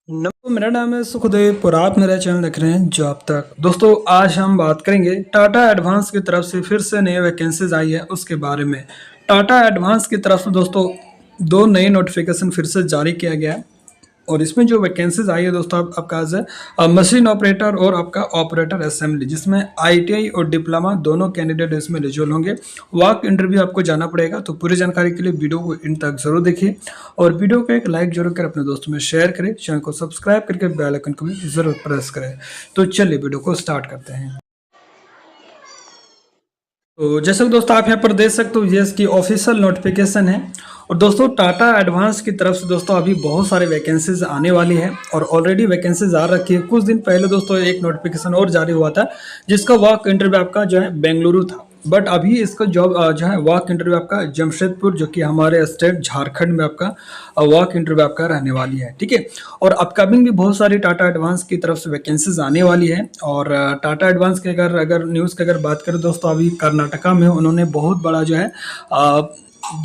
मेरा नाम है सुखदेव और आप मेरा चैनल देख रहे हैं जॉब तक। दोस्तों आज हम बात करेंगे टाटा एडवांस की तरफ से फिर से नई वैकेंसीज आई है उसके बारे में। टाटा एडवांस की तरफ से दोस्तों दो नए नोटिफिकेशन फिर से जारी किया गया है और इसमें जो वैकेंसीज आई है दोस्तों आपका आज है मशीन ऑपरेटर और आपका ऑपरेटर असेंबली, जिसमें आईटीआई और डिप्लोमा दोनों कैंडिडेट इसमें एलिजिबल होंगे। वॉक इंटरव्यू आपको जाना पड़ेगा, तो पूरी जानकारी के लिए वीडियो को इन तक जरूर देखिए और वीडियो को एक लाइक जरूर कर अपने दोस्तों में शेयर करें, चैनल को सब्सक्राइब करके बेल आइकन को भी जरूर प्रेस करें। तो चलिए वीडियो को स्टार्ट करते हैं। तो जैसे कि दोस्तों आप यहाँ पर देख सकते हो ये इसकी ऑफिशियल नोटिफिकेशन है और दोस्तों टाटा एडवांस की तरफ से दोस्तों अभी बहुत सारे वैकेंसीज आने वाली है और ऑलरेडी वैकेंसीज आ रखी है। कुछ दिन पहले दोस्तों एक नोटिफिकेशन और जारी हुआ था जिसका वॉक इंटरव्यू आपका जो है बेंगलुरु था, बट अभी इसका जॉब जो है वॉक इंटरव्यू आपका जमशेदपुर, जो कि हमारे स्टेट झारखंड में आपका वॉक इंटरव्यू आपका रहने वाली है। ठीक है, और अपकमिंग भी बहुत सारी टाटा एडवांस की तरफ से वैकेंसीज आने वाली है। और टाटा एडवांस के अगर न्यूज़ की अगर बात करें दोस्तों, अभी कर्नाटका में उन्होंने बहुत बड़ा जो है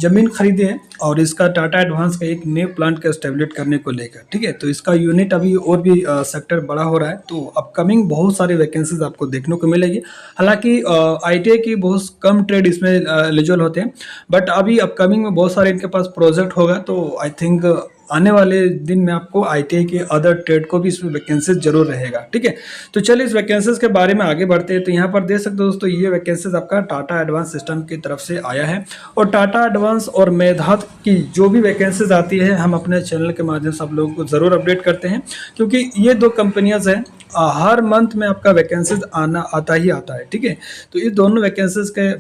जमीन खरीदी है और इसका टाटा एडवांस का एक नए प्लांट का एस्टेब्लिश करने को लेकर। ठीक है, तो इसका यूनिट अभी और भी सेक्टर बड़ा हो रहा है, तो अपकमिंग बहुत सारी वैकेंसीज आपको देखने को मिलेगी। हालांकि आईटीआई की बहुत कम ट्रेड इसमें एलिजिबल होते हैं, बट अभी अपकमिंग में बहुत सारे इनके पास प्रोजेक्ट होगा, तो आई थिंक आने वाले दिन में आपको आईटीआई के अदर ट्रेड को भी इसमें वैकेंसीज जरूर रहेगा। ठीक है, तो चलिए इस वैकेंसीज के बारे में आगे बढ़ते हैं। तो यहाँ पर देख सकते हो दोस्तों ये वैकेंसीज आपका टाटा एडवांस सिस्टम की तरफ से आया है और टाटा एडवांस और मेधात की जो भी वैकेंसीज आती है हम अपने चैनल के माध्यम से आप लोगों को ज़रूर अपडेट करते हैं, क्योंकि ये दो कंपनियां हैं हर मंथ में आपका वैकेंसीज आता ही आता है। ठीक है, तो इस दोनों वैकेंसीज के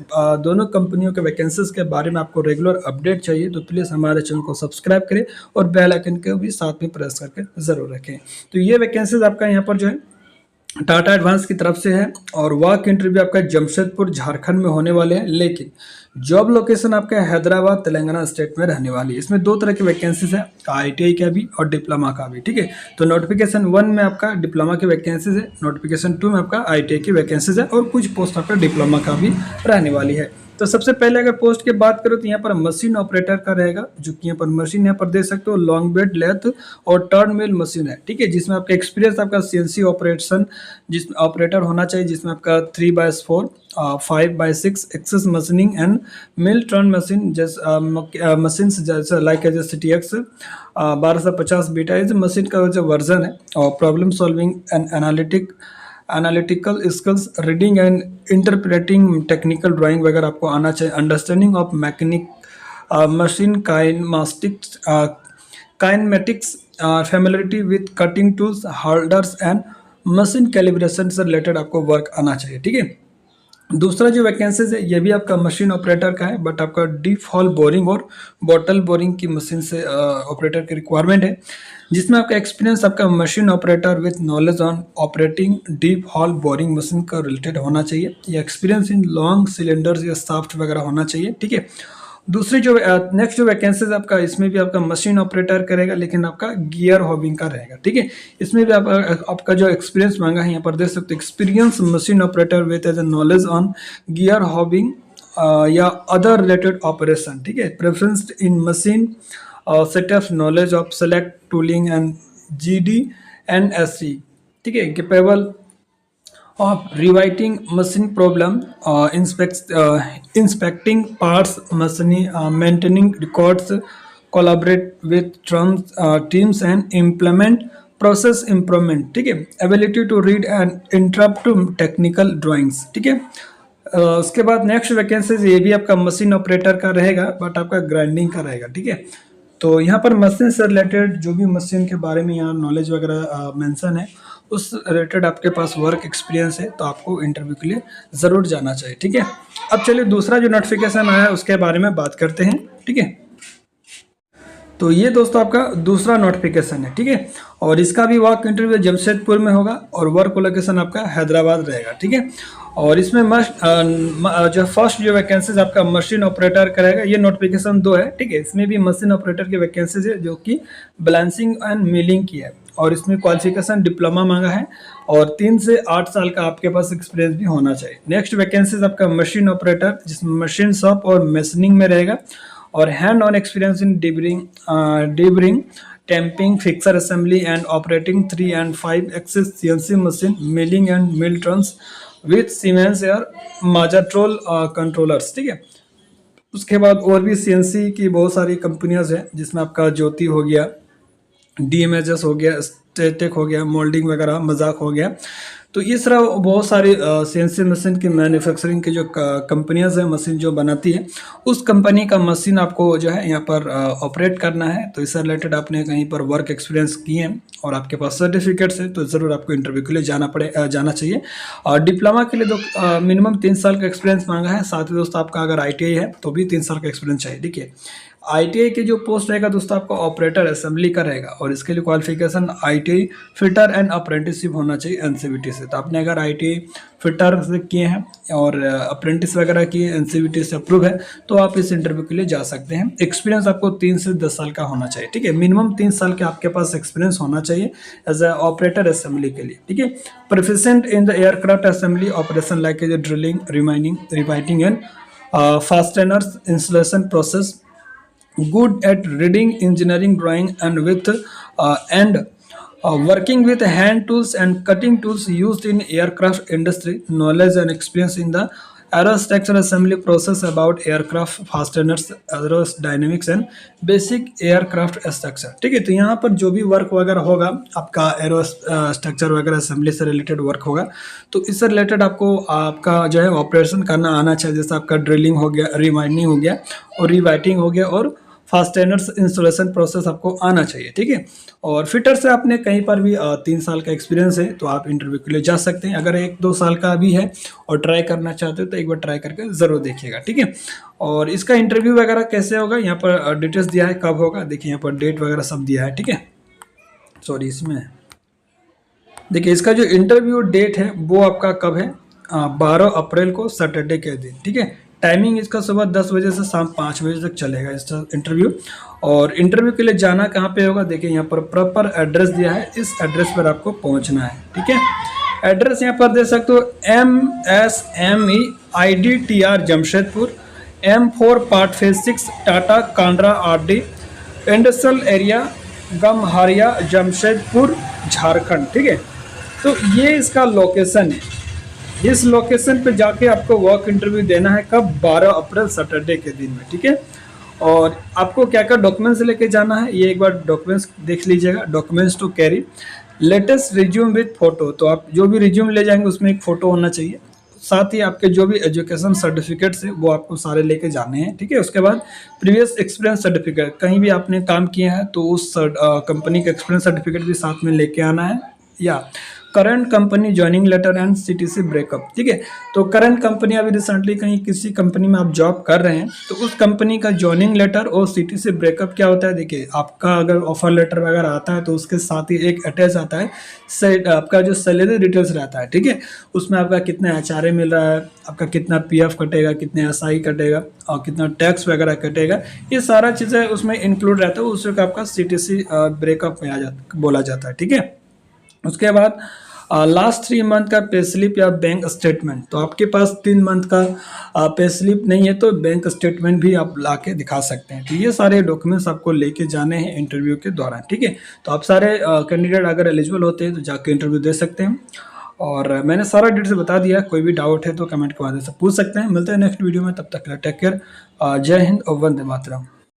दोनों कंपनियों के वैकेंसीज के बारे में आपको रेगुलर अपडेट चाहिए तो प्लीज़ हमारे चैनल को सब्सक्राइब करें और बेल आइकन को भी साथ में प्रेस करके ज़रूर रखें। तो ये वैकेंसीज आपका यहाँ पर जो है टाटा एडवांस की तरफ से है और वॉक इंटरव्यू आपका जमशेदपुर झारखंड में होने वाले हैं, लेकिन जॉब लोकेशन आपका हैदराबाद तेलंगाना स्टेट में रहने वाली है। इसमें दो तरह की वैकेंसीज है, आईटीआई का भी और डिप्लोमा का भी। ठीक है, तो नोटिफिकेशन 1 में आपका डिप्लोमा की वैकेंसीज है, नोटिफिकेशन 2 में आपका आईटीआई की वैकेंसीज है और कुछ पोस्ट आपका डिप्लोमा का भी रहने वाली है। तो सबसे पहले अगर पोस्ट की बात करो तो यहाँ पर मशीन ऑपरेटर का रहेगा, जो कि यहाँ पर मशीन यहाँ पर देख सकते हो लॉन्ग बेड लेथ और टर्न मिल मशीन है। ठीक है, जिसमें आपका एक्सपीरियंस आपका सीएनसी ऑपरेशन जिसमें ऑपरेटर होना चाहिए, जिसमें आपका 3/4 5/6 axis machining and mill turn machine जैसे मशीन जैसे लाइक जैसे TX 1250 बीटा इस मशीन का जो वर्जन है और problem solving and analytical skills, reading and interpreting technical drawing वगैरह आपको आना चाहिए। Understanding of mechanic machine kinematics, familiarity with cutting tools, holders and machine calibration से रिलेटेड आपको वर्क आना चाहिए। ठीक है, दूसरा जो वैकेंसीज है ये भी आपका मशीन ऑपरेटर का है, बट आपका डीप हॉल बोरिंग और बॉटल बोरिंग की मशीन से ऑपरेटर की रिक्वायरमेंट है, जिसमें आपका एक्सपीरियंस आपका machine operator with knowledge on operating deep hall boring machine का रिलेटेड होना चाहिए, या एक्सपीरियंस इन लॉन्ग सिलेंडर्स या साफ्ट वगैरह होना चाहिए। ठीक है, दूसरी जो नेक्स्ट जो वैकेंसीज आपका इसमें भी आपका मशीन ऑपरेटर करेगा, लेकिन आपका गियर हॉबिंग का रहेगा। ठीक है, इसमें भी आपका जो एक्सपीरियंस मांगा है यहाँ पर देख सकते हो, experience machine operator with edge knowledge on gear hobbing या अदर रिलेटेड ऑपरेशन। ठीक है, preference in machine setup, knowledge of select tooling and GD&SC। ठीक है, capable of rewriting machine problem, inspecting parts, maintaining records, collaborate with teams and implement process improvement। ठीक है, ability to read and interrupt technical drawings। ठीक है, उसके बाद next vacancies ये भी आपका मशीन ऑपरेटर का रहेगा, बट आपका ग्राइंडिंग का रहेगा। ठीक है, तो यहाँ पर मशीन से रिलेटेड जो भी मशीन के बारे में यहाँ नॉलेज वगैरह मेंशन है उस रिलेटेड आपके पास वर्क एक्सपीरियंस है, तो आपको इंटरव्यू के लिए ज़रूर जाना चाहिए। ठीक है, अब चलिए दूसरा जो नोटिफिकेशन आया है उसके बारे में बात करते हैं। ठीक है, तो ये दोस्तों आपका दूसरा नोटिफिकेशन है। ठीक है, और इसका भी वॉक इंटरव्यू जमशेदपुर में होगा और वर्क लोकेशन आपका हैदराबाद रहेगा। ठीक है, और इसमें जो फर्स्ट जो वैकेंसीज आपका मशीन ऑपरेटर करेगा, ये नोटिफिकेशन 2 है। ठीक है, इसमें भी मशीन ऑपरेटर की वैकेंसीज है जो कि बैलेंसिंग एंड मिलिंग की है और इसमें क्वालिफिकेशन डिप्लोमा मांगा है और 3 से 8 साल का आपके पास एक्सपीरियंस भी होना चाहिए। नेक्स्ट वैकेंसीज आपका मशीन ऑपरेटर जिसमें मशीन शॉप और मशीनिंग में रहेगा और hand on experience in deburring stamping, fixer assembly and operating 3 and 5 axis CNC machine, milling and mill turns with Siemens या Mazatrol कंट्रोलर्स। ठीक है, उसके बाद और भी सीएनसी की बहुत सारी कंपनियां हैं, जिसमें आपका ज्योति हो गया, डीएमएचएस हो गया, स्टेटेक हो गया, मोल्डिंग वगैरह, मजाक हो गया। तो इस तरह बहुत सारी सीएनसी मशीन की मैन्युफैक्चरिंग की जो कंपनियां हैं, मशीन जो बनाती है, उस कंपनी का मशीन आपको जो है यहाँ पर ऑपरेट करना है। तो इससे रिलेटेड आपने कहीं पर वर्क एक्सपीरियंस किए हैं और आपके पास सर्टिफिकेट्स है, तो ज़रूर आपको इंटरव्यू के लिए जाना चाहिए। और डिप्लोमा के लिए तो मिनिमम 3 साल का एक्सपीरियंस मांगा है। साथ ही दोस्तों आपका अगर आईटीआई है तो भी 3 साल का एक्सपीरियंस चाहिए। ठीक है, आईटीआई की जो पोस्ट रहेगा दोस्तों आपका ऑपरेटर असेंबली का रहेगा, और इसके लिए qualification ITI fitter and apprenticeship होना चाहिए एनसीवीटी से। तो आपने अगर आईटीआई फिटर से किए हैं और अप्रेंटिस वगैरह किए, एनसीवीटी से अप्रूव है, तो आप इस इंटरव्यू के लिए जा सकते हैं। एक्सपीरियंस आपको 3 से 10 साल का होना चाहिए। ठीक है, मिनिमम 3 साल के आपके पास एक्सपीरियंस होना चाहिए एज ए ऑपरेटर असेंबली के लिए। ठीक है, proficient in the aircraft assembly operation like drilling, riveting and fasteners installation process, good at reading engineering drawing and working with hand tools and cutting tools used in aircraft industry, knowledge and experience in the aerostructure assembly process about aircraft fasteners, aerodynamics and basic aircraft structure। ठीक है, तो यहाँ पर जो भी work वगैरह होगा आपका एरो स्ट्रक्चर वगैरह असेंबली से रिलेटेड वर्क होगा, तो इससे रिलेटेड आपको आपका जो है ऑपरेशन करना आना चाहिए। जैसे आपका ड्रिलिंग हो गया, रिवाइंडिंग हो गया और रिवाइटिंग हो गया, और फास्टेनर्स इंस्टॉलेशन प्रोसेस आपको आना चाहिए। ठीक है, और फिटर से आपने कहीं पर भी 3 साल का एक्सपीरियंस है, तो आप इंटरव्यू के लिए जा सकते हैं। अगर 1-2 साल का भी है और ट्राई करना चाहते हो तो एक बार ट्राई करके ज़रूर देखिएगा। ठीक है, और इसका इंटरव्यू वगैरह कैसे होगा, यहाँ पर डिटेल्स दिया है कब होगा, देखिए यहाँ पर डेट वगैरह सब दिया है। ठीक है, सॉरी, इसमें देखिए इसका जो इंटरव्यू डेट है वो आपका कब है, 12 अप्रैल को सैटरडे के दिन। ठीक है, टाइमिंग इसका सुबह 10 बजे से शाम 5 बजे तक चलेगा इसका इंटरव्यू। और इंटरव्यू के लिए जाना कहाँ पे होगा, देखिए यहाँ पर प्रॉपर एड्रेस दिया है, इस एड्रेस पर आपको पहुँचना है। ठीक है, एड्रेस यहाँ पर दे सकते हो, MSME IDTR Jamshedpur, M4 part phase 6 Tata Kandra RD industrial area Gamharia Jamshedpur Jharkhand. ठीक है, तो ये इसका लोकेशन है। इस लोकेशन पे जाके आपको वर्क इंटरव्यू देना है, कब, 12 अप्रैल सैटरडे के दिन में। ठीक है, और आपको क्या क्या डॉक्यूमेंट्स लेके जाना है, ये एक बार डॉक्यूमेंट्स देख लीजिएगा। Documents to carry, latest resume with photo, तो आप जो भी रिज्यूम ले जाएंगे उसमें एक फ़ोटो होना चाहिए। साथ ही आपके जो भी एजुकेशन सर्टिफिकेट्स है वो आपको सारे लेके जाने हैं। ठीक है, उसके बाद प्रीवियस एक्सपीरियंस सर्टिफिकेट, कहीं भी आपने काम किया है तो उस कंपनी का एक्सपीरियंस सर्टिफिकेट भी साथ में लेके आना है, या current company joining letter and CTC breakup. ठीक है, तो करंट कंपनी अभी रिसेंटली कहीं किसी कंपनी में आप जॉब कर रहे हैं, तो उस कंपनी का ज्वाइनिंग लेटर और सीटीसी ब्रेकअप क्या होता है, देखिए आपका अगर ऑफर लेटर वगैरह आता है तो उसके साथ ही एक अटैच आता है आपका जो सैलरी डिटेल्स रहता है। ठीक है, उसमें आपका कितना एचआरए मिल रहा है, आपका कितना पीएफ कटेगा, कितने एसआई कटेगा और कितना टैक्स वगैरह कटेगा, ये सारा चीज़ें उसमें इंक्लूड रहता है। उसमें आपका सीटीसी ब्रेकअप बोला जाता है। ठीक है, उसके बाद लास्ट 3 मंथ का पे स्लिप या बैंक स्टेटमेंट, तो आपके पास 3 मंथ का पे स्लिप नहीं है तो बैंक स्टेटमेंट भी आप ला के दिखा सकते हैं। तो ये सारे डॉक्यूमेंट्स आपको लेके जाने हैं इंटरव्यू के दौरान। ठीक है, तो आप सारे कैंडिडेट अगर एलिजिबल होते हैं तो जाके इंटरव्यू दे सकते हैं। और मैंने सारा डिटेल्स बता दिया, कोई भी डाउट है तो कमेंट के माध्यम से पूछ सकते हैं। मिलते हैं नेक्स्ट वीडियो में, तब तक टेक केयर, जय हिंद और वंदे मातरम।